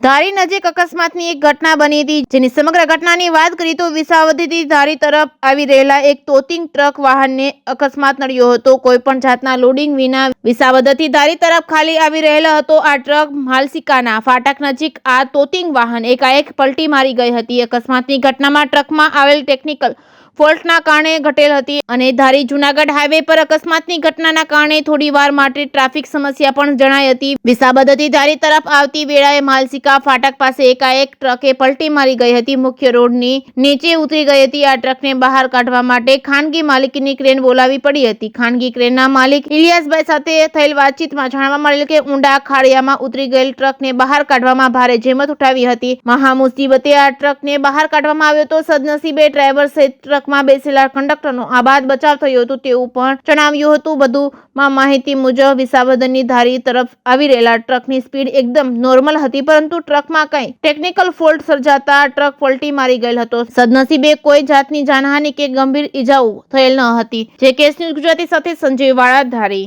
ધારી નજીક અકસ્માતની એક ઘટના બની હતી, જેની સમગ્ર ઘટનાની વાત કરીએ તો વિસાવદરથી ધારી તરફ આવી રહેલા એક તોતિંગ ટ્રક વાહનને અકસ્માત નડ્યો હતો। કોઈ પણ જાતના લોડિંગ વિના વિસાવદરથી ધારી તરફ ખાલી આવી રહેલો હતો આ ટ્રક માલસીકાના ફાટક નજીક આ તોતિંગ વાહન એકાએક પલટી મારી ગઈ હતી। અકસ્માતની ઘટનામાં ટ્રકમાં આવેલ ટેકનિકલ ફોલ્ટના કારણે ઘટેલ હતી અને ધારી જૂનાગઢ હાઈવે પર અકસ્માતની ઘટનાના કારણે થોડી વાર માટે ટ્રાફિક સમસ્યા પણ જણાઈ હતી। વિસાવદરથી ધારી તરફ આવતી વેળાએ માલસીકા ફાટક પાસે એકાએક ટ્રકે પલટી મારી ગઈ હતી, મુખ્ય રોડની નીચે ઉતરી ગઈ હતી। આ ટ્રકને બહાર કાઢવા માટે ખાનગી માલિકીની ક્રેન બોલાવી પડી હતી। ખાનગી ક્રેનના માલિક ઇલિયાસભાઈ સાથે થયેલ વાતચીતમાં જાણવા મળેલ કે ઊંડા ખાડિયામાં ઉતરી ગયેલ ટ્રકને બહાર કાઢવામાં ભારે જહેમત ઉઠાવી હતી। મહા મુસીબતે આ ટ્રકને બહાર કાઢવામાં આવ્યો તો સદનસીબે ડ્રાઈવર સહિત ટ્રકમાં બેસેલા કંડક્ટરનો આબાદ બચાવ થયો હતો તેવું પણ જણાવ્યું હતું। વધુમાં માહિતી મુજબ વિસાવદરની ધારી તરફ આવી રહેલા ટ્રકની સ્પીડ એકદમ નોર્મલ હતી, પરંતુ ટ્રકમાં કંઈ ટેકનિકલ ફોલ્ટ સર્જાતા ટ્રક પલટી મારી ગયેલ હતો। સદનસીબે કોઈ જાતની જાનહાનિ કે ગંભીર ઈજાઓ થયેલ ન હતી। જે કેસ ન્યૂઝ ગુજરાતી સાથે સંજય વાળા, ધારી।